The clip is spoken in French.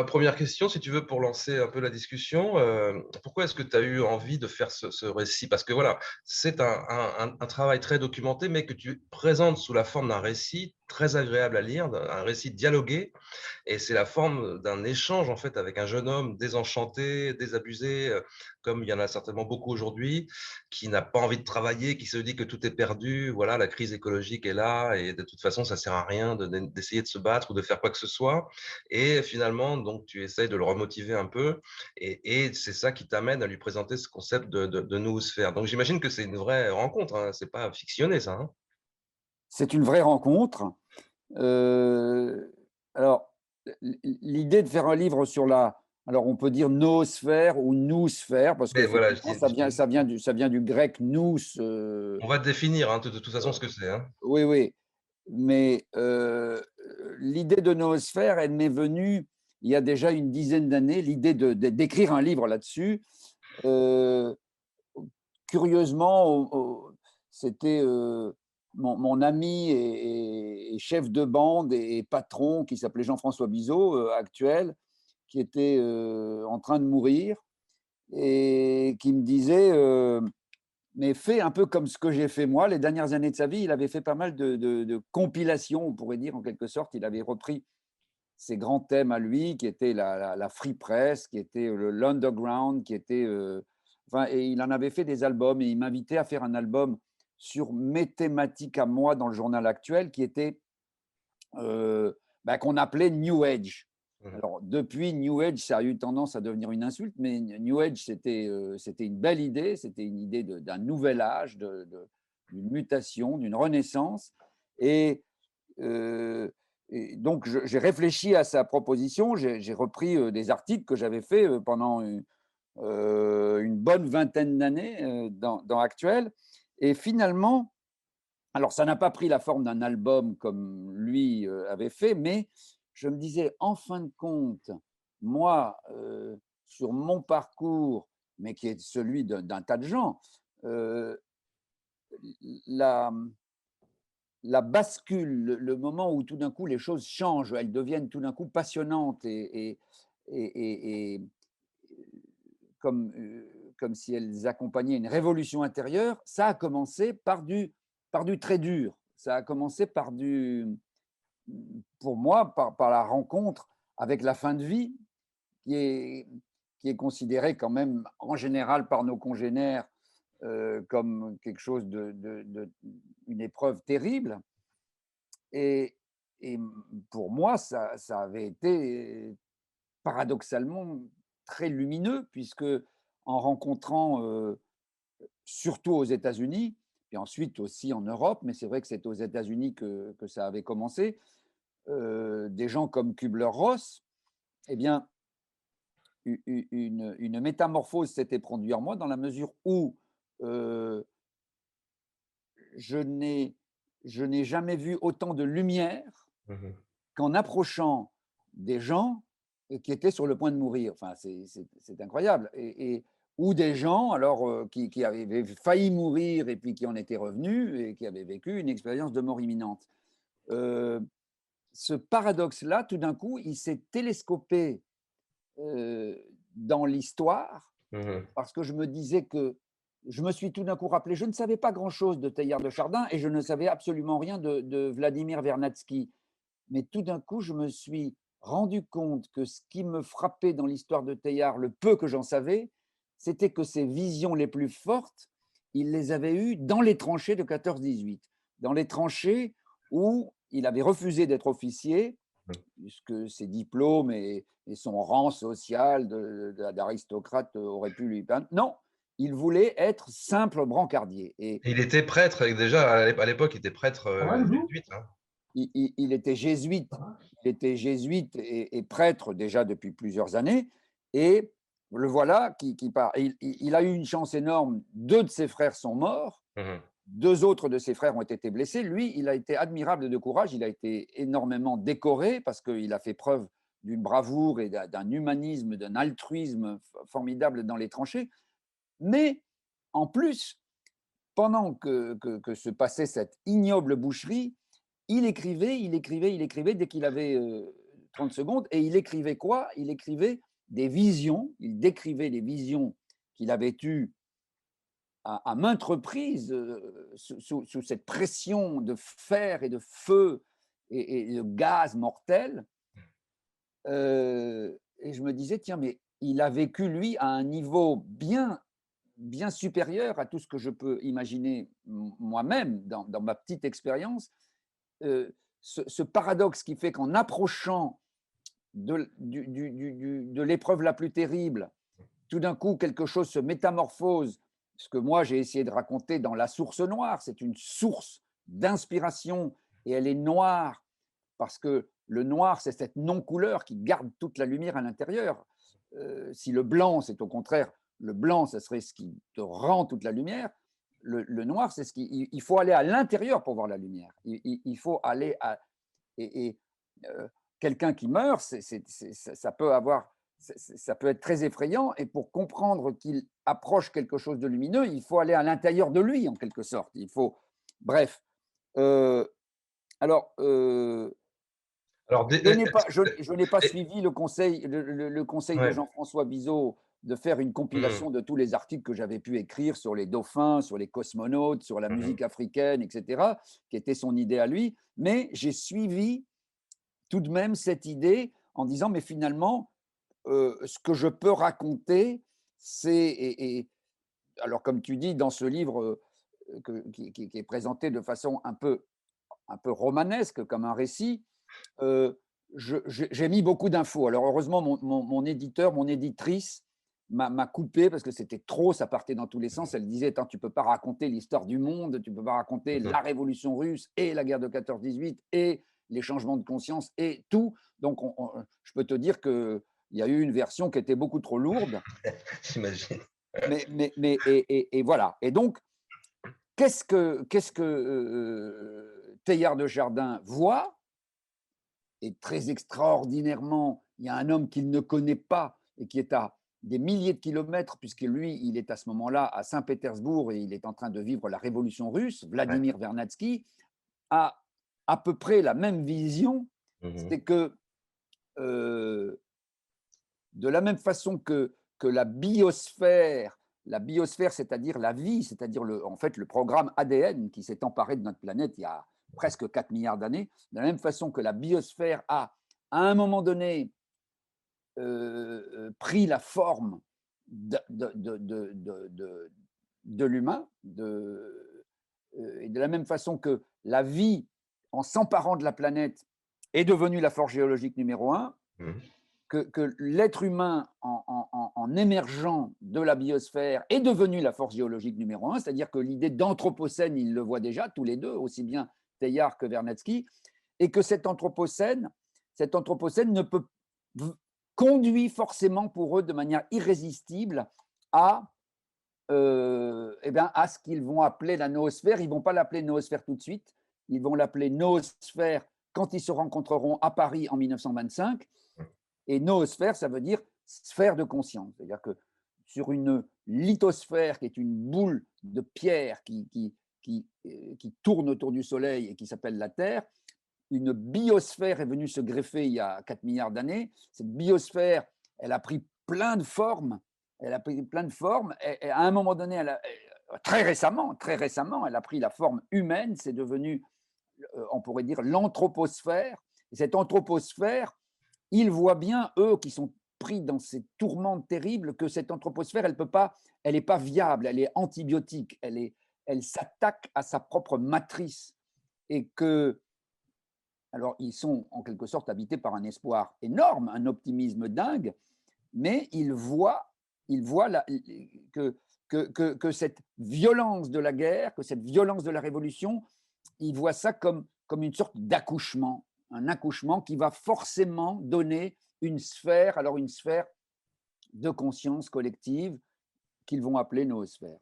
Première question, si tu veux, pour lancer un peu la discussion, pourquoi est-ce que tu as eu envie de faire ce récit? Parce que voilà, c'est un travail très documenté, mais que tu présentes sous la forme d'un récit très agréable à lire, un récit dialogué, et c'est la forme d'un échange, en fait, avec un jeune homme désenchanté, désabusé, comme il y en a certainement beaucoup aujourd'hui, qui n'a pas envie de travailler, qui se dit que tout est perdu. Voilà, la crise écologique est là et de toute façon, ça sert à rien d'essayer de se battre ou de faire quoi que ce soit. Et finalement, donc, tu essayes de le remotiver un peu et c'est ça qui t'amène à lui présenter ce concept de noosphère. Donc, j'imagine que c'est une vraie rencontre, hein, c'est pas fictionné ça, hein? C'est une vraie rencontre. Heu, alors, l'idée de faire un livre sur alors on peut dire noosphère ou noosphère parce Mais voilà, qu'effectivement ça vient du grec nous, on va définir, hein, de toute façon ce que c'est, hein. oui, oui, mais l'idée de noosphère, elle m'est venue il y a déjà une dizaine d'années, l'idée d'écrire un livre là-dessus. Heu, curieusement, c'était, mon ami et chef de bande et patron qui s'appelait Jean-François Bizot, actuel, qui était, en train de mourir et qui me disait, «Mais fais un peu comme ce que j'ai fait moi». Les dernières années de sa vie, il avait fait pas mal de compilations, on pourrait dire en quelque sorte. Il avait repris ses grands thèmes à lui, qui étaient la free press, qui était l'underground, qui était, enfin, et il en avait fait des albums et il m'invitait à faire un album sur mes thématiques à moi dans le journal actuel qui était, qu'on appelait New Age. Mmh. Alors depuis, New Age, ça a eu tendance à devenir une insulte, mais New Age, c'était une belle idée, c'était une idée d'un nouvel âge, d'une mutation, d'une renaissance. Et Heu et donc j'ai réfléchi à sa proposition, j'ai repris, des articles que j'avais faits, pendant une bonne vingtaine d'années, dans Actuel. Et finalement, alors ça n'a pas pris la forme d'un album comme lui, avait fait, mais je me disais: «En fin de compte, moi, sur mon parcours, mais qui est celui d'un tas de gens, heu, la la bascule, le moment où tout d'un coup les choses changent, elles deviennent tout d'un coup passionnantes et comme si elles accompagnaient une révolution intérieure, ça a commencé par du très dur. Ça a commencé pour moi, par la rencontre avec la fin de vie qui est qui est considérée quand même en général par nos congénères, comme quelque chose une épreuve terrible. Et pour moi, ça avait été paradoxalement très lumineux puisque en rencontrant, surtout aux États-Unis et ensuite aussi en Europe, mais c'est vrai que c'est aux États-Unis que ça avait commencé, des gens comme Kubler-Ross, eh bien, une métamorphose s'était produite en moi dans la mesure où, heu, je n'ai je n'ai jamais vu autant de lumière Mmh. qu'en approchant des gens qui étaient sur le point de mourir. Enfin, c'est incroyable et ou des gens alors, qui avaient failli mourir et puis qui en étaient revenus et qui avaient vécu une expérience de mort imminente. Heu, ce paradoxe-là, tout d'un coup, il s'est télescopé, dans l'histoire Mmh. parce que je me suis tout d'un coup rappelé, je ne savais pas grand-chose de Teilhard de Chardin et je ne savais absolument rien de Vladimir Vernadsky. Mais tout d'un coup, je me suis rendu compte que ce qui me frappait dans l'histoire de Teilhard, le peu que j'en savais, c'était que ses visions les plus fortes, il les avait eues dans les tranchées de 14-18. Dans les tranchées où il avait refusé d'être officier, puisque ses diplômes et son rang social d'aristocrate auraient pu lui permettre. Non, il voulait être simple brancardier. Et Il était prêtre et déjà à l'époque, il était prêtre, jésuite, hein. il était jésuite. Il était jésuite et prêtre déjà depuis plusieurs années et le voilà qui part. Et il a eu une chance énorme, 2 de ses frères sont morts, Mmh. 2 autres de ses frères ont été blessés. Lui, il a été admirable de courage, il a été énormément décoré parce qu'il a fait preuve d'une bravoure et d'un humanisme, d'un altruisme formidable dans les tranchées. Mais en plus, pendant que se passait cette ignoble boucherie, il écrivait, il écrivait, il écrivait dès qu'il avait 30 secondes. Et il écrivait quoi? Il écrivait des visions, il décrivait les visions qu'il avait eues à maintes reprises sous cette pression de fer et de feu et de gaz mortel. Et je me disais, tiens, mais il a vécu, lui, à un niveau bien supérieur à tout ce que je peux imaginer moi-même dans ma petite expérience. Ce paradoxe qui fait qu'en approchant de l'épreuve la plus terrible, tout d'un coup, quelque chose se métamorphose. Ce que moi, j'ai essayé de raconter dans La Source Noire, c'est une source d'inspiration et elle est noire parce que le noir, c'est cette non-couleur qui garde toute la lumière à l'intérieur. Si le blanc, c'est au contraire, le blanc, ce serait ce qui te rend toute la lumière. Le noir, c'est ce qui. Il faut aller à l'intérieur pour voir la lumière. Il faut aller à. Et quelqu'un qui meurt, ça peut avoir. Ça peut être très effrayant. Et pour comprendre qu'il approche quelque chose de lumineux, il faut aller à l'intérieur de lui, en quelque sorte. Il faut. Bref. Alors. Alors, Je n'ai pas suivi le conseil, le conseil de ouais. Jean-François Bizot de faire une Mhm, compilation de tous les articles que j'avais pu écrire sur les dauphins, sur les cosmonautes, sur la mhm. musique africaine, etc., qui était son idée à lui. Mais j'ai suivi tout de même cette idée en disant, mais finalement, ce que je peux raconter, c'est, alors comme tu dis dans ce livre qui est présenté de façon un peu romanesque, comme un récit, j'ai mis beaucoup d'infos. Alors heureusement, mon éditeur, mon éditrice m'a coupé parce que c'était trop, ça partait dans tous les sens. Elle disait, attends, tu ne peux pas raconter l'histoire du monde, tu ne peux pas raconter la révolution russe et la guerre de 14-18 et les changements de conscience et tout. Donc je peux te dire qu'il y a eu une version qui était beaucoup trop lourde. J'imagine. Et voilà. Et donc, qu'est-ce que Teilhard de Chardin voit? Et très extraordinairement, il y a un homme qu'il ne connaît pas et qui est à des milliers de kilomètres, puisque lui, il est à ce moment-là à Saint-Pétersbourg et il est en train de vivre la révolution russe, Ouais. Vladimir Vernadsky, a à peu près la même vision. Mhm, C'est que de la même façon que la biosphère, c'est-à-dire la vie, c'est-à-dire en fait le programme ADN qui s'est emparé de notre planète il y a presque 4 milliards d'années, de la même façon que la biosphère a, à un moment donné, pris la forme de l'humain, et de la même façon que la vie, en s'emparant de la planète, est devenue la force géologique numéro un, mhm. que l'être humain, en émergeant de la biosphère, est devenu la force géologique numéro un, c'est-à-dire que l'idée d'anthropocène, ils le voient déjà, tous les deux, aussi bien Teilhard que Vernadsky, et que cet anthropocène ne peut conduit forcément pour eux de manière irrésistible à, à ce qu'ils vont appeler la noosphère. Ils ne vont pas l'appeler noosphère tout de suite, ils vont l'appeler noosphère quand ils se rencontreront à Paris en 1925. Et noosphère, ça veut dire sphère de conscience. C'est-à-dire que sur une lithosphère, qui est une boule de pierre qui tourne autour du Soleil et qui s'appelle la Terre, une biosphère est venue se greffer il y a 4 milliards d'années. Cette biosphère, elle a pris plein de formes. Elle a pris plein de formes. Et à un moment donné, très récemment, elle a pris la forme humaine. C'est devenu, on pourrait dire, l'anthroposphère. Et cette anthroposphère, ils voient bien, eux qui sont pris dans ces tourmentes terribles, que cette anthroposphère, elle n'est pas viable, elle est antibiotique, elle s'attaque à sa propre matrice. Et que, alors, ils sont en quelque sorte habités par un espoir énorme, un optimisme dingue, mais ils voient que cette violence de la guerre, que cette violence de la révolution, ils voient ça comme une sorte d'accouchement, un accouchement qui va forcément donner une sphère de conscience collective qu'ils vont appeler noosphère.